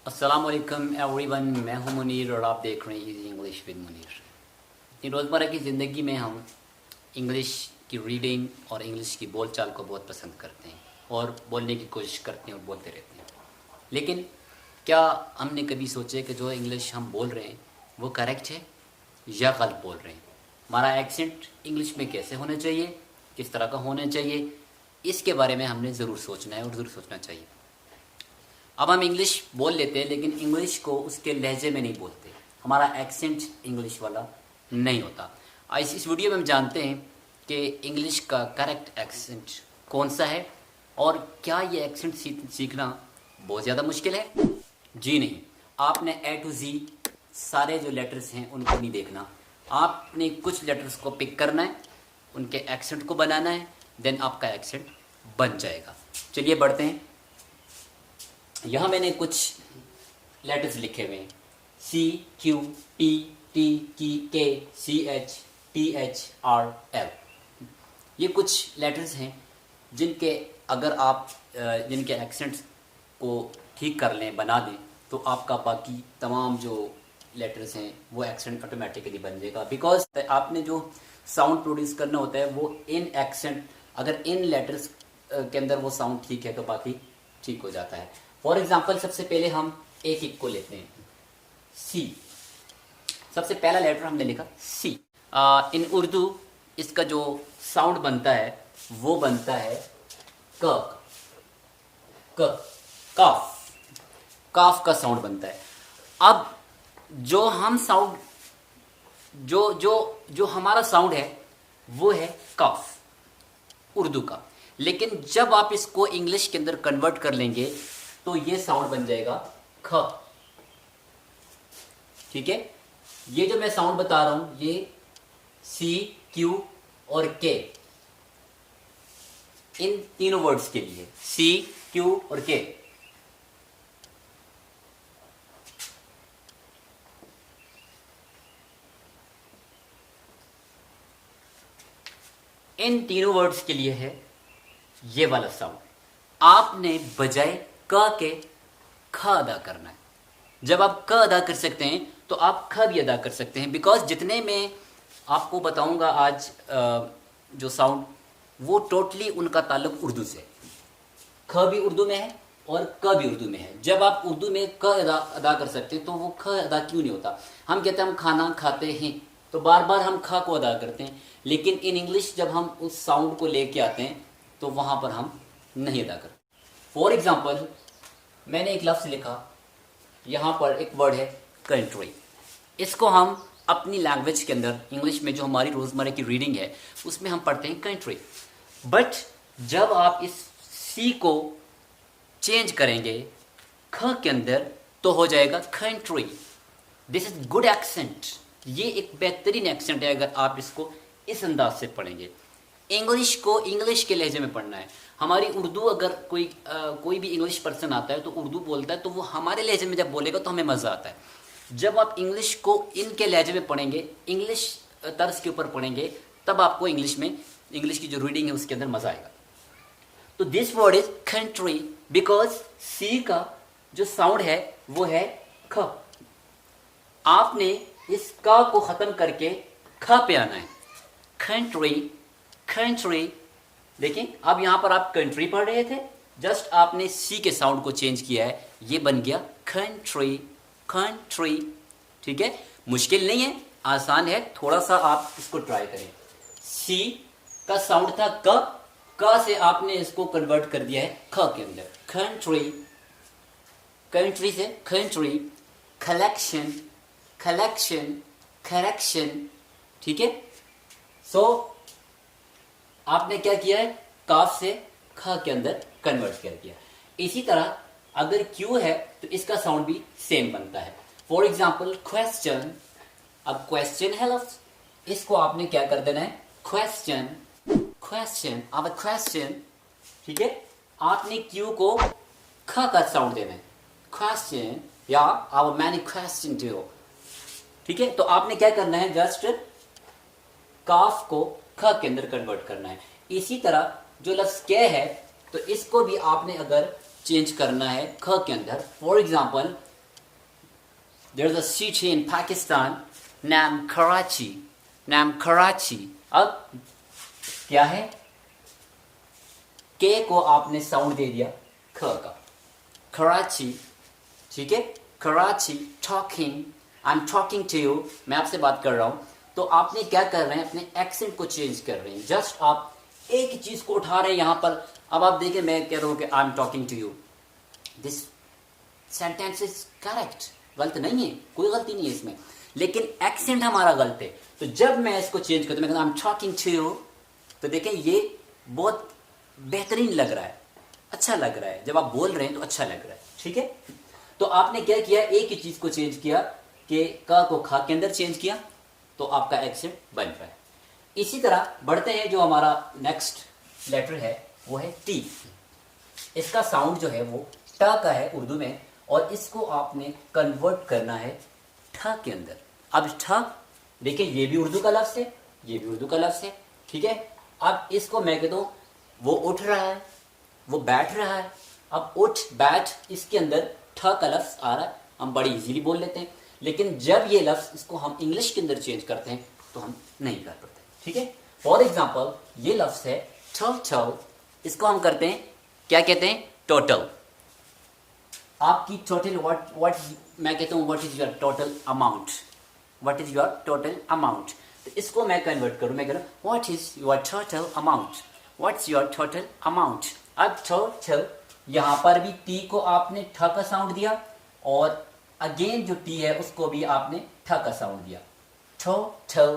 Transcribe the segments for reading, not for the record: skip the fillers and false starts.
अस्सलाम वालेकुम एवरीवन, मैं हूं मुनीर और आप देख रहे हैं इजी इंग्लिश विद मुनीर। इन रोज़मर्रा की ज़िंदगी में हम इंग्लिश की रीडिंग और इंग्लिश की बोलचाल को बहुत पसंद करते हैं और बोलने की कोशिश करते हैं और बोलते रहते हैं। लेकिन क्या हमने कभी सोचे कि जो इंग्लिश हम बोल रहे हैं वो करेक्ट है या गलत बोल रहे हैं? हमारा एक्सेंट इंग्लिश में कैसे होना चाहिए, किस तरह का होना चाहिए, इसके बारे में हमने ज़रूर सोचना है और ज़रूर सोचना चाहिए। अब हम इंग्लिश बोल लेते हैं लेकिन इंग्लिश को उसके लहजे में नहीं बोलते, हमारा एक्सेंट इंग्लिश वाला नहीं होता। इस वीडियो में हम जानते हैं कि इंग्लिश का करेक्ट एक्सेंट कौन सा है और क्या ये एक्सेंट सीखना बहुत ज़्यादा मुश्किल है। जी नहीं, आपने ए टू जी सारे जो लेटर्स हैं उनको नहीं देखना, आपने कुछ लेटर्स को पिक करना है, उनके एक्सेंट को बनाना है, देन आपका एक्सेंट बन जाएगा। चलिए बढ़ते हैं। यहाँ मैंने कुछ लेटर्स लिखे हुए हैं, C Q P T K C H T H R L. ये कुछ लेटर्स हैं जिनके अगर आप जिनके एक्सेंट्स को ठीक कर लें, बना दें, तो आपका बाकी तमाम जो लेटर्स हैं वो एक्सेंट ऑटोमेटिकली बन जाएगा। बिकॉज आपने जो साउंड प्रोड्यूस करना होता है वो इन एक्सेंट, अगर इन लेटर्स के अंदर वो साउंड ठीक है तो बाकी ठीक हो जाता है। फॉर एग्जाम्पल सबसे पहले हम एक एक को लेते हैं, सी। सबसे पहला लेटर हमने लिखा सी। इन उर्दू इसका जो साउंड बनता है वो बनता है क, काफ। काफ का साउंड बनता है। अब जो हम साउंड जो जो जो हमारा साउंड है वो है काफ उर्दू का, लेकिन जब आप इसको इंग्लिश के अंदर कन्वर्ट कर लेंगे तो ये साउंड बन जाएगा ख। ठीक है, ये जो मैं साउंड बता रहा हूं ये सी क्यू और के, इन तीनों वर्ड्स के लिए, सी क्यू और के। इन तीनों वर्ड्स के लिए है ये वाला साउंड। आपने बजाय क के ख अदा करना है। जब आप क अदा कर सकते हैं तो आप ख भी अदा कर सकते हैं। बिकॉज जितने में आपको बताऊंगा आज जो साउंड, वो टोटली उनका ताल्लुक उर्दू से। ख भी उर्दू में है और क भी उर्दू में है। जब आप उर्दू में क अदा कर सकते हैं तो वो ख अदा क्यों नहीं होता? हम कहते हैं हम खाना खाते हैं तो बार बार हम ख को अदा करते हैं, लेकिन इन इंग्लिश जब हम उस साउंड को लेके आते हैं तो वहां पर हम नहीं अदा करते। फॉर एग्जाम्पल मैंने एक लफ्ज़ लिखा, यहाँ पर एक वर्ड है कंट्री। इसको हम अपनी लैंग्वेज के अंदर इंग्लिश में जो हमारी रोज़मर्रा की रीडिंग है उसमें हम पढ़ते हैं कंट्री। बट जब आप इस सी को चेंज करेंगे ख के अंदर तो हो जाएगा country. This is good accent. ये एक बेहतरीन एक्सेंट है अगर आप इसको इस अंदाज से पढ़ेंगे। इंग्लिश को इंग्लिश के लहजे में पढ़ना है। हमारी उर्दू, अगर कोई भी इंग्लिश पर्सन आता है तो उर्दू बोलता है तो वो हमारे लहजे में जब बोलेगा तो हमें मज़ा आता है। जब आप इंग्लिश को इनके लहजे में पढ़ेंगे, इंग्लिश तर्ज के ऊपर पढ़ेंगे, तब आपको इंग्लिश की जो रीडिंग है उसके अंदर मज़ा आएगा। तो this word is country because C का जो साउंड है वो है ख। आपने इस का को ख़त्म करके ख पे आना है। Country, country. देखिए अब यहां पर आप कंट्री पढ़ रहे थे, जस्ट आपने सी के साउंड को चेंज किया है, ये बन गया कंट्री, कंट्री। ठीक है, मुश्किल नहीं है, आसान है, थोड़ा सा आप इसको ट्राई करें। सी का साउंड था क से आपने इसको कन्वर्ट कर दिया है ख के अंदर, कंट्री। कंट्री से कंट्री, कलेक्शन, कलेक्शन, करेक्शन। ठीक है, सो आपने क्या किया है, काफ से ख के अंदर कन्वर्ट कर दिया। इसी तरह अगर क्यू है तो इसका साउंड भी सेम बनता है। For example question. अब क्वेश्चन है लफ्ज, इसको आपने क्या कर देना है, क्वेश्चन, क्वेश्चन, अब क्वेश्चन। ठीक है, आपने क्यू को ख का साउंड देना है, क्वेश्चन, या अब मैनी क्वेश्चन टू यू। ठीक है, तो आपने क्या करना है, जस्ट काफ को ख के अंदर कन्वर्ट करना है। इसी तरह जो लफ्ज के है तो इसको भी आपने अगर चेंज करना है ख के अंदर, for example there's a city in Pakistan named Karachi. नाम कराची। अब क्या है, के को आपने साउंड दे दिया ख का, कराची, ठीक है, Karachi, talking, I am talking to you, मैं आपसे बात कर रहा हूं। तो आपने क्या कर रहे हैं, अपने एक्सेंट को चेंज कर रहे हैं। जस्ट आप एक चीज को उठा रहे हैं यहां पर। अब आप देखिए, मैं कह रहा हूं कि I am talking to you, this sentence is correct, गलत नहीं है, कोई गलती नहीं है इसमें, लेकिन एक्सेंट हमारा गलत है। तो जब मैं इसको चेंज करता हूं, मैं कहता हूं I am talking to you, तो देखें ये बहुत बेहतरीन लग रहा है, अच्छा लग रहा है। जब आप बोल रहे हैं तो अच्छा लग रहा है, ठीक है। तो आपने क्या किया, एक ही चीज को चेंज किया कि क को खा के अंदर चेंज किया, तो आपका एक्सेंट बन रहा है। इसी तरह बढ़ते हैं, जो हमारा नेक्स्ट लेटर है वो है टी। इसका साउंड जो है वो ट का है उर्दू में, और इसको आपने कन्वर्ट करना है ठ के अंदर। अब ठ देखिए, ये भी उर्दू का लफ्ज है, ये भी उर्दू का लफ्ज है, ठीक है। अब इसको मैं कहता हूं वो उठ रहा है, वो बैठ रहा है। अब उठ बैठ, इसके अंदर ठ का लफ्ज आ रहा है, हम बड़ी इजीली बोल लेते हैं। लेकिन जब ये लफ्ज इसको हम इंग्लिश के अंदर चेंज करते हैं तो हम नहीं कर पाते, ठीक है। फॉर एग्जाम्पल, ये लफ्ज है टोटल, इसको हम करते हैं, क्या कहते हैं, टोटल। आपकी टोटल व्हाट मैं कहता हूं what is your total amount, what is your total amount. तो इसको मैं कन्वर्ट करूं, मैं कह रहा हूं what is your total amount, what's your total amount. अब टोटल, यहां पर भी टी को आपने ठ का साउंड दिया, और अगेन जो टी है उसको भी आपने ठ का साउंड दिया। टोटल,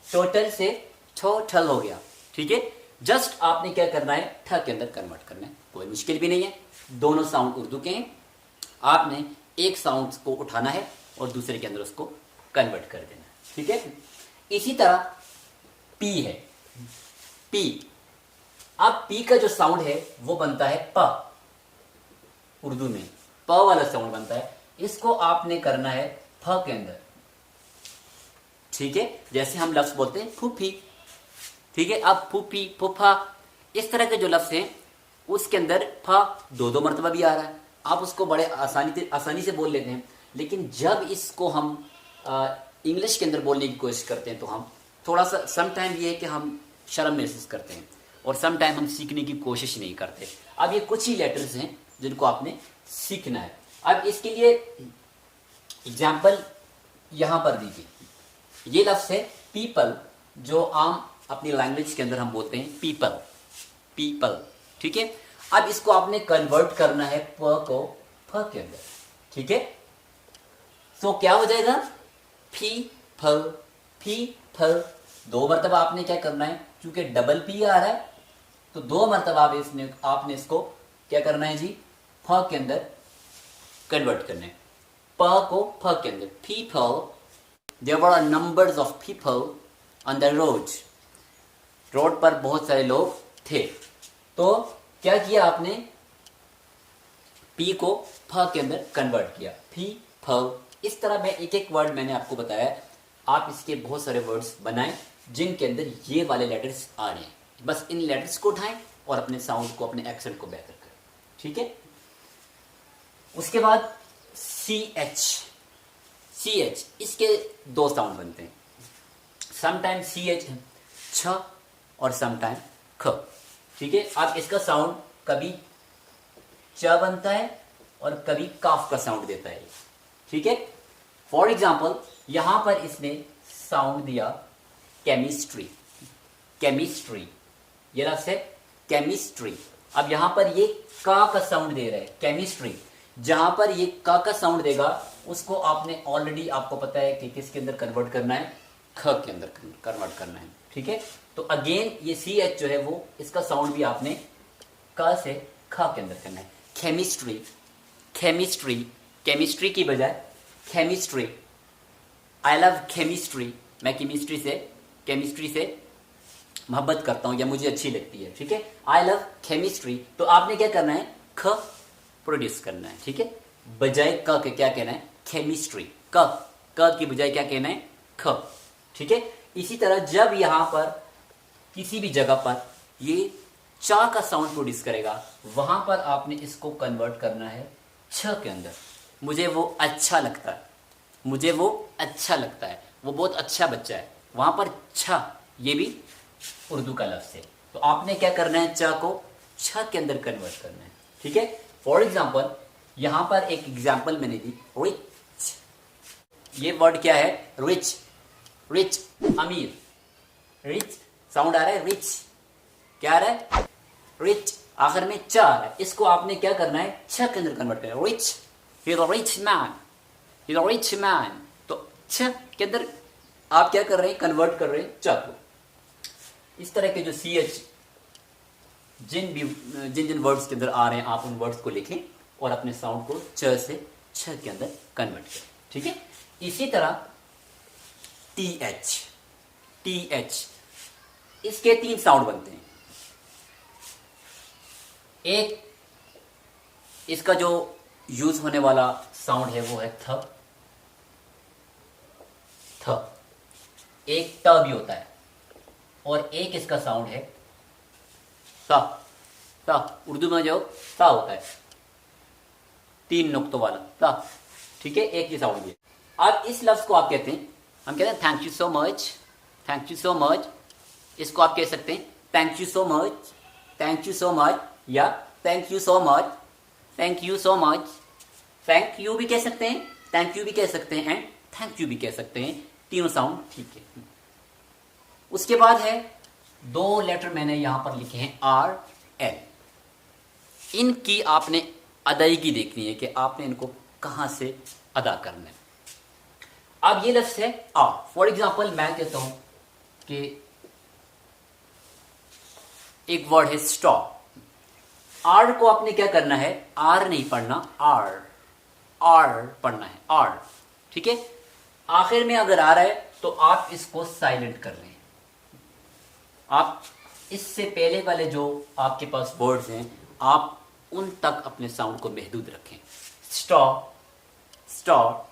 टोटल से टोटल हो गया, ठीक है। जस्ट आपने क्या करना है, ठ के अंदर कन्वर्ट करना है, कोई मुश्किल भी नहीं है। दोनों साउंड उर्दू के हैं, आपने एक साउंड को उठाना है और दूसरे के अंदर उसको कन्वर्ट कर देना है, ठीक है। इसी तरह पी है, पी। अब पी का जो साउंड है वो बनता है प, उर्दू में प वाला साउंड बनता है। इसको आपने करना है फ के अंदर, ठीक है। जैसे हम लफ्ज बोलते हैं फूफी, ठीक है। अब फूफी, फूफा, इस तरह के जो लफ्ज हैं उसके अंदर फ दो मरतबा भी आ रहा है। आप उसको बड़े आसानी से बोल लेते हैं, लेकिन जब इसको हम इंग्लिश के अंदर बोलने की कोशिश करते हैं तो हम थोड़ा सा, सम टाइम ये है कि हम शर्म महसूस करते हैं, और सम टाइम हम सीखने की कोशिश नहीं करते। अब ये कुछ ही लेटर्स हैं जिनको आपने सीखना है। अब इसके लिए एग्जाम्पल यहां पर दीजिए, ये लफ्ज है पीपल, जो आम अपनी लैंग्वेज के अंदर हम बोलते हैं पीपल, पीपल, ठीक है। अब इसको आपने कन्वर्ट करना है प को फ के अंदर, ठीक है। सो क्या हो जाएगा, फी फल, फी फल। दो मरतबा आपने क्या करना है, क्योंकि डबल पी आ रहा है तो दो मरतबा आपने इसको क्या करना है जी, फ के अंदर कन्वर्ट करना है, प को फ के अंदर। People, there were numbers of people on the road, road पर बहुत सारे लोग थे। तो क्या किया आपने, पी को फ के अंदर कन्वर्ट किया, फी फल। इस तरह मैं एक एक वर्ड मैंने आपको बताया, आप इसके बहुत सारे वर्ड्स बनाएं जिनके अंदर ये वाले लेटर्स आ रहे हैं। बस इन लेटर्स को उठाएं और अपने साउंड को, अपने एक्सेंट को बेहतर करें, ठीक है। उसके बाद सी एच, सी एच, इसके दो साउंड बनते हैं। समटाइम सी एच छ और समटाइम ख, ठीक है। अब इसका साउंड कभी च बनता है और कभी काफ का साउंड देता है, ठीक है। फॉर एग्जाम्पल, यहां पर इसने साउंड दिया केमिस्ट्री, केमिस्ट्री, ये लफ्ज है केमिस्ट्री। अब यहां पर ये का साउंड दे रहा है, केमिस्ट्री। जहां पर ये का साउंड देगा उसको आपने ऑलरेडी, आपको पता है कि किसके अंदर कन्वर्ट करना है, ख के अंदर कन्वर्ट करना है, ठीक है। तो अगेन ये सी एच जो है वो, इसका साउंड भी आपने क से ख के अंदर करना है। केमिस्ट्री, केमिस्ट्री, केमिस्ट्री की बजाय केमिस्ट्री। आई लव केमिस्ट्री, मैं केमिस्ट्री से मोहब्बत करता हूं या मुझे अच्छी लगती है, ठीक है। I love chemistry. तो आपने क्या करना है, ख प्रोड्यूस करना है, ठीक है। बजाय क के क्या कहना है, केमिस्ट्री। क की बजाय क्या कहना है, ख, ठीक है। इसी तरह जब यहां पर किसी भी जगह पर ये चा का साउंड प्रोड्यूस करेगा, वहां पर आपने इसको कन्वर्ट करना है छ के अंदर। मुझे वो अच्छा लगता है, मुझे वो अच्छा लगता है, वो बहुत अच्छा बच्चा है। वहां पर छ, ये भी उर्दू का लफ्ज है। तो आपने क्या करना है, च को छ के अंदर कन्वर्ट करना है। ठीक है। फॉर एग्जाम्पल यहां पर एक एग्जाम्पल मैंने दी, रिच। ये वर्ड क्या है, रिच। रिच अमीर, रिच साउंड आ रहा है, रिच क्या आ रहा है, रिच, आखिर में च आ रहा है। इसको आपने क्या करना है, छ के अंदर कन्वर्ट करना है। Rich, he is a rich man, he is a rich man. तो छ के अंदर आप क्या कर रहे हैं, कन्वर्ट कर रहे हैं च को। इस तरह के जो सी एच जिन जिन वर्ड्स के अंदर आ रहे हैं, आप उन वर्ड्स को लिखें और अपने साउंड को च से छ के अंदर कन्वर्ट करें। ठीक है। इसी तरह टी एच, टी एच, इसके 3 साउंड बनते हैं। एक इसका जो यूज होने वाला साउंड है वो है थ, थ। एक ट भी होता है और एक इसका साउंड है ता, ता। उर्दू में जो ता होता है 3 नुक्तों वाला ता। ठीक है, एक ही साउंड है। अब इस लफ्ज को आप कहते हैं, हम कहते हैं thank you so much, thank you so much. इसको आप कह सकते हैं thank you so much, thank you so much, या thank you so much, thank you so much. Thank you भी कह सकते हैं, थैंक यू भी कह सकते हैं एंड थैंक यू भी कह सकते हैं। तीनों साउंड ठीक है। उसके बाद है 2 लेटर मैंने यहां पर लिखे हैं आर एल। इनकी आपने अदायगी देखनी है कि आपने इनको कहां से अदा करना है। अब ये लफ्ज है आ। फॉर एग्जाम्पल मैं कहता हूं कि एक वर्ड है स्टॉप। आर को आपने क्या करना है, आर नहीं पढ़ना, आर, आर पढ़ना है, आर। ठीक है। आखिर में अगर आ रहा है तो आप इसको साइलेंट कर लें। आप इससे पहले वाले जो आपके पास वर्ड्स हैं, आप उन तक अपने साउंड को महदूद रखें। Stop, stop,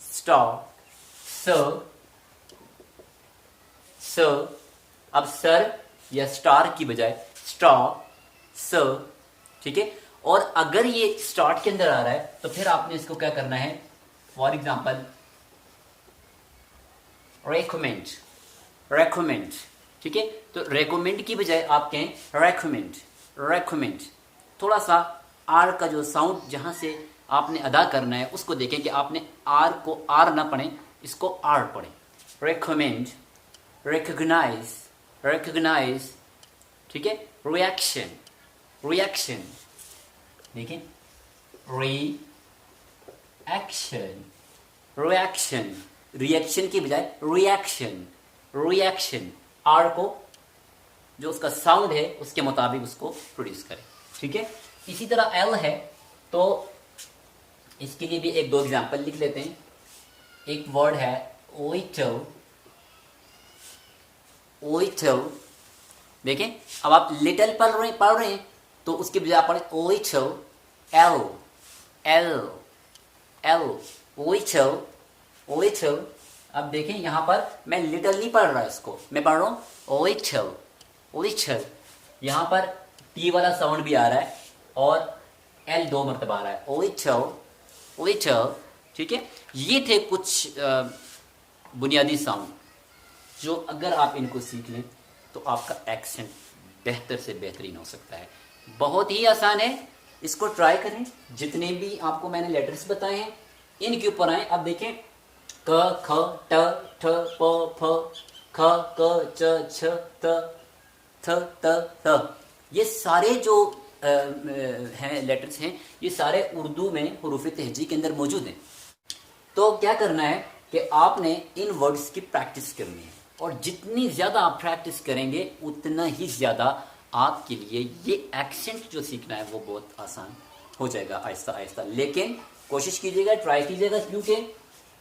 stop, sir, sir. अब सर या स्टार की बजाय स्टॉप, सर। ठीक है। और अगर ये स्टार्ट के अंदर आ रहा है तो फिर आपने इसको क्या करना है, फॉर एग्जाम्पल रेकमेंड, रेकमेंड। ठीक है। तो रेकमेंड की बजाय आप कहें रेकमेंड, रेकमेंड। थोड़ा सा आर का जो साउंड जहां से आपने अदा करना है उसको देखें कि आपने आर को आर ना पढ़ें, इसको आर पढ़ें। Recommend, recognise, recognise. ठीक है। Reaction, reaction. देखिए रिएक्शन, रिएक्शन। रिएक्शन की बजाय रिएक्शन, रिएक्शन। आर को जो उसका साउंड है उसके मुताबिक उसको प्रोड्यूस करें। ठीक है। इसी तरह एल है, तो इसके लिए भी 1-2 एग्जाम्पल लिख लेते हैं। एक वर्ड है ओइटल, ओइटल। देखें, अब आप लिटिल पढ़ रहे हैं तो उसके बजाय आप पढ़े ओइटल, एल, एल, एल, ओइटल, ओइटल। अब देखें यहां पर मैं लिटिल नहीं पढ़ रहा, इसको मैं पढ़ रहा हूं ओइटल, ओइटल। यहां पर टी वाला साउंड भी आ रहा है और एल 2 मरतबा आ रहा है, ओइटल, ओइटल। ठीक है। ये थे कुछ बुनियादी साउंड जो अगर आप इनको सीख लें तो आपका एक्सेंट बेहतर से बेहतरीन हो सकता है। बहुत ही आसान है, इसको ट्राई करें। जितने भी आपको मैंने लेटर्स बताए हैं इनके ऊपर आए। अब देखें क, ख, ट, ठ, प, फ, ख, क, च, छ, त, थ, त, थ। ये सारे जो हैं लेटर्स हैं, ये सारे उर्दू में हुरूफ तहजी के अंदर मौजूद हैं। तो क्या करना है कि आपने इन वर्ड्स की प्रैक्टिस करनी है, और जितनी ज़्यादा आप प्रैक्टिस करेंगे उतना ही ज़्यादा आपके लिए ये एक्सेंट जो सीखना है वो बहुत आसान हो जाएगा आहिस्ता आहिस्ता। लेकिन कोशिश कीजिएगा, ट्राई कीजिएगा, क्योंकि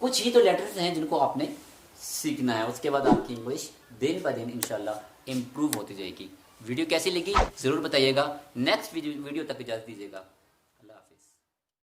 कुछ ही तो लेटर्स हैं जिनको आपने सीखना है। उसके बाद आपकी इंग्लिश दिन ब दिन इंशाल्लाह इम्प्रूव होती जाएगी। वीडियो कैसी लगी ज़रूर बताइएगा। नेक्स्ट वीडियो तक इजाज़त दीजिएगा।